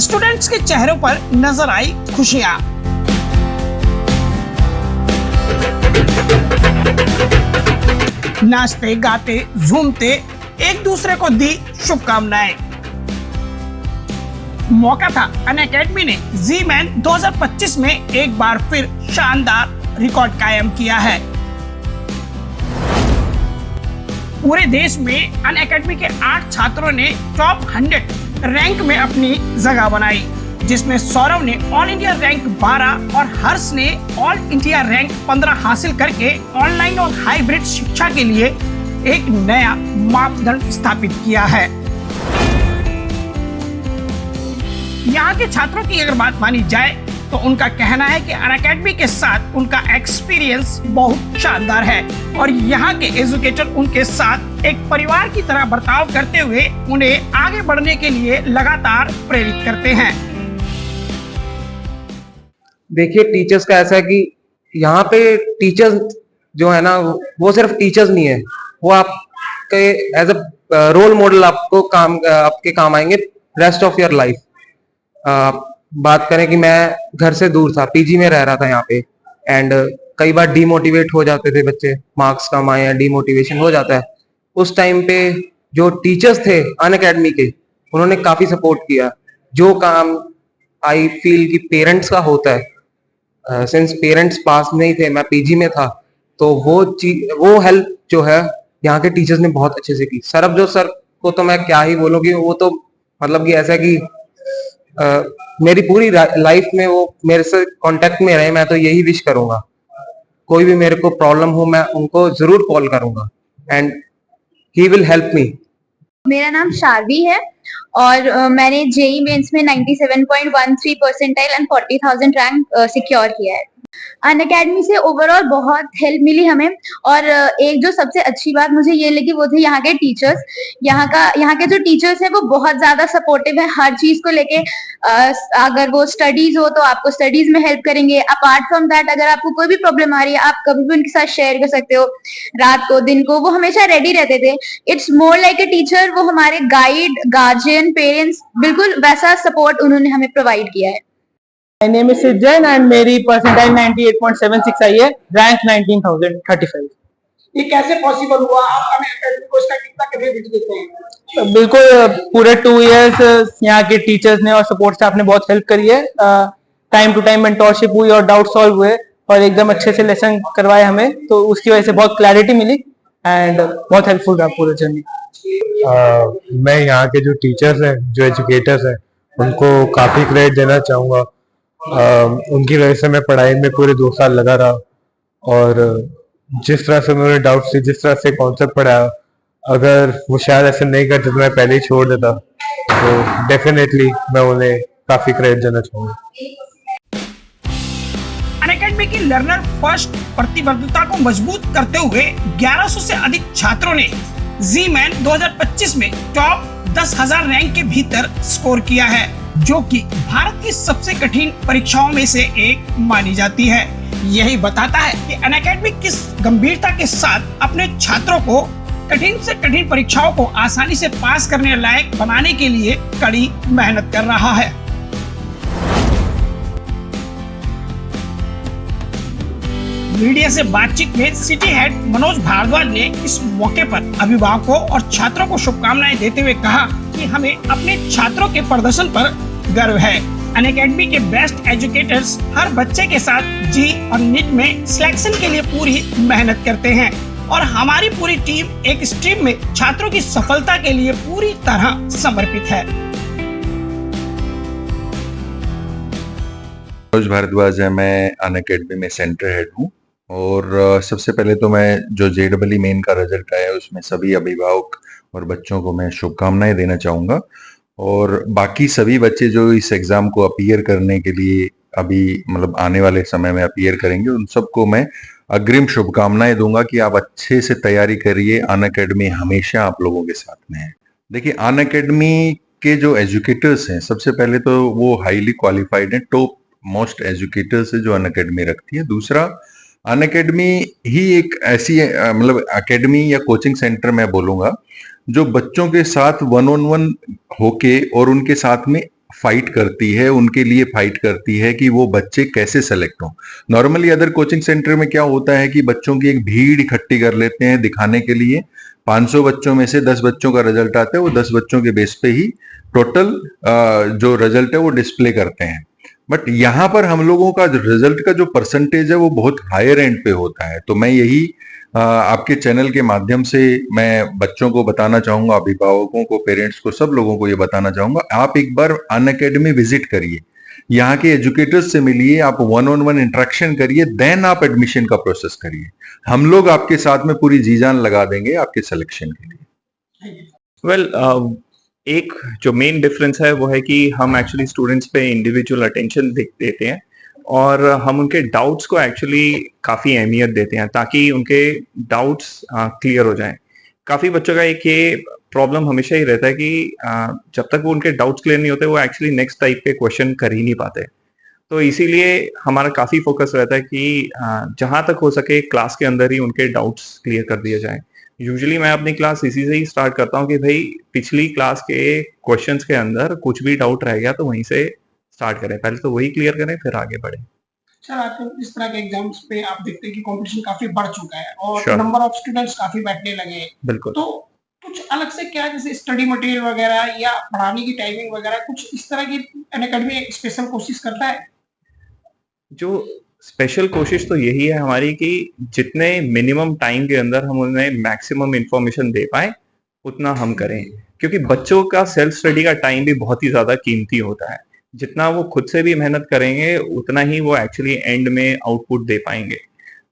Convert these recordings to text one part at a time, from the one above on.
Students के चेहरों पर नजर आई खुशियां। नाचते गाते झूमते एक दूसरे को दी शुभकामनाएं। मौका था अनअकैडमी ने जी मैन 2025 में एक बार फिर शानदार रिकॉर्ड कायम किया है। पूरे देश में अनअकैडमी के 8 छात्रों ने टॉप 100 रैंक में अपनी जगह बनाई, जिसमें सौरव ने ऑल इंडिया रैंक 12 और हर्ष ने ऑल इंडिया रैंक 15 हासिल करके ऑनलाइन और हाइब्रिड शिक्षा के लिए एक नया मापदंड स्थापित किया है। यहाँ के छात्रों की अगर बात मानी जाए तो उनका कहना है कि अनअकैडमी के साथ उनका एक्सपीरियंस बहुत शानदार है और यहाँ के एजुकेटर उनके साथ एक परिवार की तरह बर्ताव करते हुए उन्हें आगे बढ़ने के लिए लगातार प्रेरित करते हैं। देखिए, टीचर्स का ऐसा है कि यहाँ पे टीचर्स जो है ना, वो सिर्फ टीचर्स नहीं है, वो आपके एज अ रोल मॉडल आपके काम आएंगे रेस्ट ऑफ योर लाइफ। बात करें कि मैं घर से दूर था, पीजी में रह रहा था यहाँ पे, एंड कई बार डीमोटिवेट हो जाते थे बच्चे, मार्क्स कम आए या डीमोटिवेशन हो जाता है। उस टाइम पे जो टीचर्स थे अनअकैडमी के, उन्होंने काफी सपोर्ट किया। जो काम आई फील कि पेरेंट्स का होता है, सिंस पेरेंट्स पास नहीं थे, मैं पीजी में था, तो वो हेल्प जो है यहाँ के टीचर्स ने बहुत अच्छे से की। सरबजोत सर को तो मैं क्या ही बोलूँगी, वो तो मतलब कि ऐसा कि मेरी पूरी लाइफ में वो मेरे से कांटेक्ट में रहे। मैं तो यही विश करूंगा, कोई भी मेरे को प्रॉब्लम हो मैं उनको जरूर कॉल करूंगा and he will help me. मेरा नाम शारवी है और मैंने जेई मेंस में 97.13 परसेंटाइल एंड 40,000 रैंक सिक्योर किया है। अनअकैडमी से ओवरऑल बहुत हेल्प मिली हमें और एक जो सबसे अच्छी बात मुझे ये लगी वो थे यहाँ के टीचर्स। यहाँ के जो टीचर्स हैं वो बहुत ज्यादा सपोर्टिव है हर चीज को लेके। अगर वो स्टडीज हो तो आपको स्टडीज में हेल्प करेंगे। अपार्ट फ्रॉम दैट, अगर आपको कोई भी प्रॉब्लम आ रही है आप कभी भी उनके साथ शेयर कर सकते हो, रात को दिन को, वो हमेशा रेडी रहते थे। It's more like a teacher. वो हमारे गाइड, गार्जियन, पेरेंट्स, बिल्कुल वैसा सपोर्ट उन्होंने हमें प्रोवाइड किया है। My name is Sijan and मेरी परसेंटाइल 98.76 आई है, रैंक 19,035। ये कैसे पॉसिबल हुआ? आप अनअकैडमी को इसका कितना क्रेडिट देते हैं? बिल्कुल, पूरे 2 इयर्स यहाँ के टीचर्स ने और सपोर्ट स्टाफ ने बहुत हेल्प करी है। टाइम टू टाइम मेंटोरशिप हुई और डाउट सॉल्व हुए और एकदम अच्छे से लेसन करवाए हमें, तो उसकी वजह से बहुत क्लैरिटी मिली एंड बहुत हेल्पफुल रहा पूरा जर्नी। मैं यहाँ के जो टीचर्स हैं, जो एजुकेटर्स हैं, उनको काफी क्रेडिट देना चाहूँगा। उनकी वजह से मैं पढ़ाई में पूरे 2 साल लगा रहा और जिस तरह से उन्होंने डाउट से, जिस तरह से कॉन्सेप्ट पढ़ाया, अगर वो शायद ऐसे नहीं करते तो मैं पहले ही छोड़ देता। तो डेफिनेटली मैं उन्हें काफी क्रेडिट देना चाहूँगा। अनअकैडमी की लर्नर फर्स्ट प्रतिबद्धता को मजबूत करते हुए 1100 से अधिक छात्रों ने जी मैन 2025 में टॉप 10,000 रैंक के भीतर स्कोर किया है, जो कि भारत की सबसे कठिन परीक्षाओं में से एक मानी जाती है। यही बताता है कि अनअकैडमी किस गंभीरता के साथ अपने छात्रों को कठिन से कठिन परीक्षाओं को आसानी से पास करने लायक बनाने के लिए कड़ी मेहनत कर रहा है। मीडिया से बातचीत में सिटी हेड मनोज भारद्वाज ने इस मौके पर अभिभावकों और छात्रों को शुभकामनाएं देते हुए कहा कि हमें अपने छात्रों के प्रदर्शन पर गर्व है। अनअकैडमी के बेस्ट एजुकेटर्स हर बच्चे के साथ जी और नीट में सिलेक्शन के लिए पूरी मेहनत करते हैं और हमारी पूरी टीम एक स्ट्रीम में छात्रों की सफलता के लिए पूरी तरह समर्पित है। मनोज भारद्वाज है, मैं अनअकैडमी में सेंटर हेड हूँ और सबसे पहले तो मैं जो जेईई मेन का रिजल्ट आया है उसमें सभी अभिभावक और बच्चों को मैं शुभकामनाएं देना चाहूँगा और बाकी सभी बच्चे जो इस एग्जाम को अपीयर करने के लिए अभी मतलब आने वाले समय में अपीयर करेंगे, उन सबको मैं अग्रिम शुभकामनाएं दूंगा कि आप अच्छे से तैयारी करिए। अनअकैडमी हमेशा आप लोगों के साथ में है। देखिए, अनअकैडमी के जो एजुकेटर्स हैं, सबसे पहले तो वो हाईली क्वालिफाइड हैं, टॉप मोस्ट एजुकेटर्स है जो अनअकैडमी रखती है। दूसरा, अनअकैडमी ही एक ऐसी मतलब अकेडमी या कोचिंग सेंटर मैं बोलूंगा जो बच्चों के साथ 1-on-1 होके और उनके साथ में फाइट करती है, उनके लिए फाइट करती है कि वो बच्चे कैसे सेलेक्ट हों। नॉर्मली अदर कोचिंग सेंटर में क्या होता है कि बच्चों की एक भीड़ इकट्ठी कर लेते हैं दिखाने के लिए। 500 बच्चों में से 10 बच्चों का रिजल्ट आता है, वो 10 बच्चों के बेस पे ही टोटल जो रिजल्ट है वो डिस्प्ले करते हैं। बट यहाँ पर हम लोगों का रिजल्ट का जो परसेंटेज है वो बहुत हायर एंड पे होता है। तो मैं यही आपके चैनल के माध्यम से मैं बच्चों को बताना चाहूंगा, अभिभावकों को, पेरेंट्स को, सब लोगों को ये बताना चाहूंगा, आप एक बार अनअकैडमी विजिट करिए, यहाँ के एजुकेटर्स से मिलिए, आप 1-on-1 इंटरेक्शन करिए, देन आप एडमिशन का प्रोसेस करिए। हम लोग आपके साथ में पूरी जी जान लगा देंगे आपके सिलेक्शन के लिए। वेल, एक जो मेन डिफरेंस है वो है कि हम एक्चुअली स्टूडेंट्स पे इंडिविजुअल अटेंशन देते हैं और हम उनके डाउट्स को एक्चुअली काफ़ी अहमियत देते हैं ताकि उनके डाउट्स क्लियर हो जाएं। काफ़ी बच्चों का एक ये प्रॉब्लम हमेशा ही रहता है कि जब तक वो उनके डाउट्स क्लियर नहीं होते वो एक्चुअली नेक्स्ट टाइप के क्वेश्चन कर ही नहीं पाते। तो इसीलिए हमारा काफ़ी फोकस रहता है कि जहाँ तक हो सके क्लास के अंदर ही उनके डाउट्स क्लियर कर दिए जाएं। यूजुअली मैं अपनी क्लास इसी से ही स्टार्ट करता हूँ कि भाई पिछली क्लास के क्वेश्चंस के अंदर कुछ भी डाउट रह गया तो वहीं से स्टार्ट करें, पहले तो वही क्लियर करें फिर आगे बढ़े। सर, आजकल इस तरह के एग्जाम्स पे आप देखते हैं कि कंपटीशन काफी बढ़ चुका है और Sure. नंबर ऑफ स्टूडेंट्स काफी बैठने लगे हैं। बिल्कुल। तो कुछ अलग से क्या, जैसे स्टडी मटेरियल वगैरह या पढ़ाने की टाइमिंग वगैरह, कुछ इस तरह की अनअकैडमी स्पेशल कोशिश करता है? जो स्पेशल कोशिश तो यही है हमारी कि जितने मिनिमम टाइम के अंदर हम उन्हें मैक्सिमम इंफॉर्मेशन दे पाए उतना हम करें, क्योंकि बच्चों का सेल्फ स्टडी का टाइम भी बहुत ही ज्यादा कीमती होता है। जितना वो खुद से भी मेहनत करेंगे उतना ही वो एक्चुअली एंड में आउटपुट दे पाएंगे।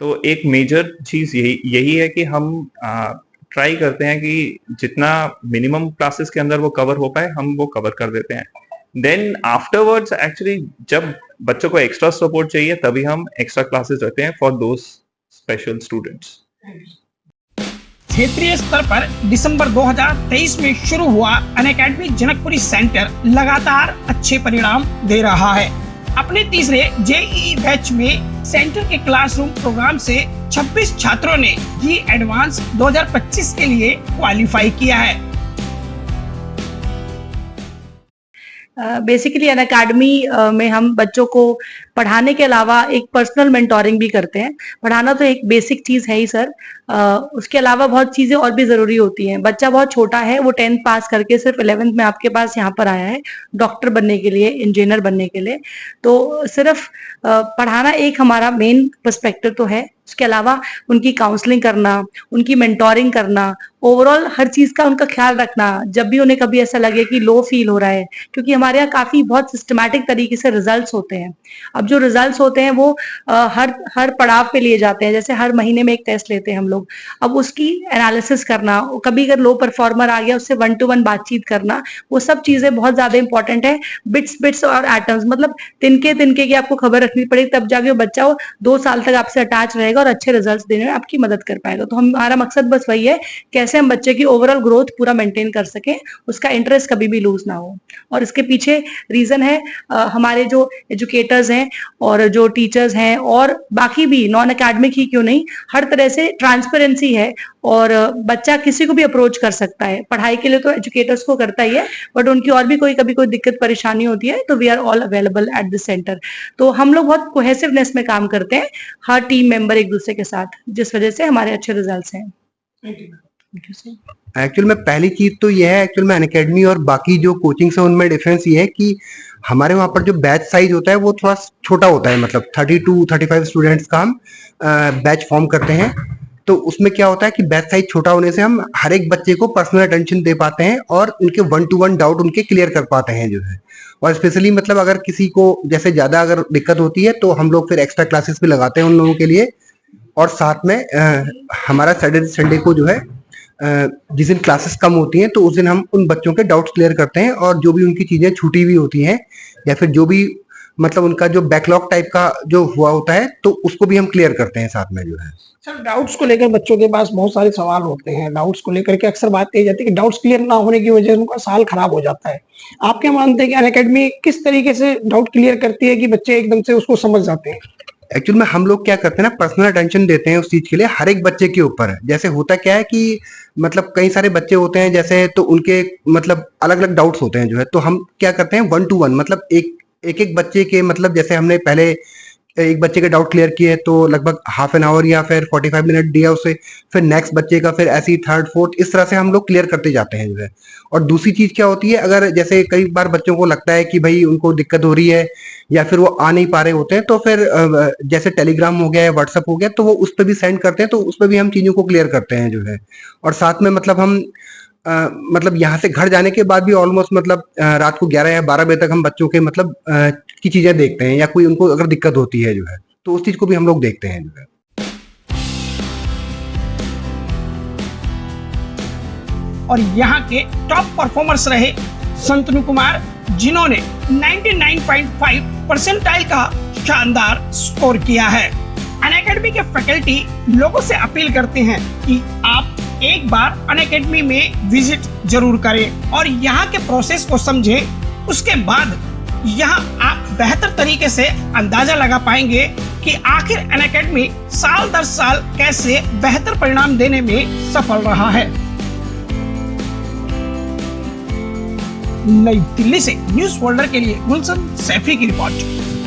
तो एक मेजर चीज यही है कि हम ट्राई करते हैं कि जितना मिनिमम क्लासेस के अंदर वो कवर हो पाए हम वो कवर कर देते हैं। देन आफ्टरवर्ड्स एक्चुअली जब बच्चों को एक्स्ट्रा सपोर्ट चाहिए तभी हम एक्स्ट्रा क्लासेस रखते हैं फॉर दोज स्पेशल स्टूडेंट्स। क्षेत्रीय स्तर पर दिसंबर 2023 में शुरू हुआ अनअकैडमी जनकपुरी सेंटर लगातार अच्छे परिणाम दे रहा है। अपने तीसरे जेईई बैच में सेंटर के क्लासरूम प्रोग्राम से 26 छात्रों ने जी एडवांस 2025 के लिए क्वालिफाई किया है। बेसिकली अनअकैडमी में हम बच्चों को पढ़ाने के अलावा एक पर्सनल मेंटोरिंग भी करते हैं। पढ़ाना तो एक बेसिक चीज है ही सर, उसके अलावा बहुत चीजें और भी जरूरी होती हैं। बच्चा बहुत छोटा है, वो 10th पास करके सिर्फ 11th में आपके पास यहाँ पर आया है डॉक्टर बनने के लिए, इंजीनियर बनने के लिए। तो सिर्फ पढ़ाना एक हमारा मेन पर्सपेक्टिव तो है, उसके अलावा उनकी काउंसलिंग करना, उनकी मेंटोरिंग करना, ओवरऑल हर चीज का उनका ख्याल रखना जब भी उन्हें कभी ऐसा लगे कि लो फील हो रहा है, क्योंकि हमारे यहाँ काफी बहुत सिस्टमैटिक तरीके से रिजल्ट्स होते हैं। अब जो रिजल्ट्स होते हैं वो हर पड़ाव पे लिए जाते हैं, जैसे हर महीने में एक टेस्ट लेते हैं हम लोग। अब उसकी एनालिसिस करना, कभी अगर लो परफॉर्मर आ गया उससे 1-to-1 बातचीत करना, वो सब चीजें बहुत ज्यादा इंपॉर्टेंट है। बिट्स और एटम्स, मतलब तिनके की आपको खबर रखनी पड़ेगी, तब जाके वो बच्चा वो 2 साल तक आपसे अटैच रहेगा और अच्छे रिजल्ट्स देने में आपकी मदद कर पाएगा। तो हमारा मकसद बस वही है, कैसे हम बच्चे की ओवरऑल ग्रोथ पूरा मेंटेन कर सकें, उसका इंटरेस्ट कभी भी लूज ना हो। और इसके पीछे रीजन है हमारे जो एजुकेटर्स हैं और जो टीचर्स हैं और बाकी भी नॉन एकेडमिक ही क्यों नहीं, हर तरह से ट्रांसपेरेंसी है और बच्चा किसी को भी अप्रोच कर सकता है। पढ़ाई के लिए तो एजुकेटर्स को करता ही है, बट उनकी और भी कभी कोई दिक्कत परेशानी होती है तो we are all available at the centre. तो हम लोग बहुत कोहेसिवनेस में काम करते हैं, हर टीम मेंबर एक दूसरे के साथ, जिस वजह से हमारे अच्छे रिजल्ट्स हैं। एक्चुअल में पहली चीज तो यह है, एक्चुअल में अनअकैडमी और बाकी जो कोचिंग्स है उनमें डिफरेंस ये है कि हमारे वहाँ पर जो बैच साइज होता है वो थोड़ा छोटा होता है, मतलब 32-35 स्टूडेंट्स का हम बैच फॉर्म करते हैं। तो उसमें क्या होता है कि बैच साइज छोटा होने से हम हर एक बच्चे को पर्सनल अटेंशन दे पाते हैं और उनके 1-to-1 डाउट उनके क्लियर कर पाते हैं जो है। और स्पेशली मतलब अगर किसी को जैसे ज्यादा अगर दिक्कत होती है तो हम लोग फिर एक्स्ट्रा क्लासेस भी लगाते हैं उन लोगों के लिए। और साथ में हमारा सैटरडे संडे को जो है जिस दिन क्लासेस कम होती हैं तो उस दिन हम उन बच्चों के डाउट्स क्लियर करते हैं और जो भी उनकी चीजें छूटी हुई होती हैं या फिर जो भी मतलब उनका जो बैकलॉग टाइप का जो हुआ होता है तो उसको भी हम क्लियर करते हैं साथ में जो है। सर, डाउट्स को लेकर बच्चों के पास बहुत सारे सवाल होते हैं। डाउट्स को लेकर के अक्सर बात कही जाती है कि डाउट्स क्लियर ना होने की वजह से उनका साल खराब हो जाता है। आप क्या मानते हैं कि अनअकैडमी किस तरीके से डाउट क्लियर करती है कि बच्चे एकदम से उसको समझ जाते हैं? एक्चुअल में हम लोग क्या करते हैं ना, पर्सनल अटेंशन देते हैं उस चीज के लिए हर एक बच्चे के ऊपर। जैसे होता क्या है कि मतलब कई सारे बच्चे होते हैं जैसे, तो उनके मतलब अलग अलग डाउट्स होते हैं जो है, तो हम क्या करते हैं 1 to 1 मतलब एक बच्चे के मतलब जैसे हमने पहले एक बच्चे के डाउट क्लियर किए तो लगभग हाफ एन आवर या फिर 45 मिनट दिया उसे, फिर नेक्स्ट बच्चे का, फिर ऐसे ही थर्ड फोर्थ, इस तरह से हम लोग क्लियर करते जाते हैं जो है। और दूसरी चीज क्या होती है, अगर जैसे कई बार बच्चों को लगता है कि भाई उनको दिक्कत हो रही है या फिर वो आ नहीं पा रहे होते हैं, तो फिर जैसे टेलीग्राम हो गया या व्हाट्सएप हो गया, तो वो उस पर भी सेंड करते हैं, तो उस पर भी हम चीजों को क्लियर करते हैं जो है। और साथ में मतलब हम मतलब यहाँ से घर जाने के बाद भी ऑलमोस्ट मतलब रात को 11 या 12 बजे तक हम बच्चों के मतलब की चीजें देखते हैं, या कोई उनको अगर दिक्कत होती है जो है, तो उस चीज को भी हम लोग देखते हैं जो है। और यहाँ के टॉप परफॉर्मर्स रहे संतनु कुमार, जिन्होंने 99.5 परसेंटाइल का शानदार स्कोर किया है। अनअकैडमी के फैकल्टी लोगों से अपील करते हैं कि आप एक बार अनअकैडमी में विजिट जरूर करें और यहाँ के प्रोसेस को समझें। उसके बाद यहाँ आप बेहतर तरीके से अंदाजा लगा पाएंगे कि आखिर अनअकैडमी साल दर साल कैसे बेहतर परिणाम देने में सफल रहा है। नई दिल्ली से न्यूज फोल्डर के लिए गुलशन सैफी की रिपोर्ट।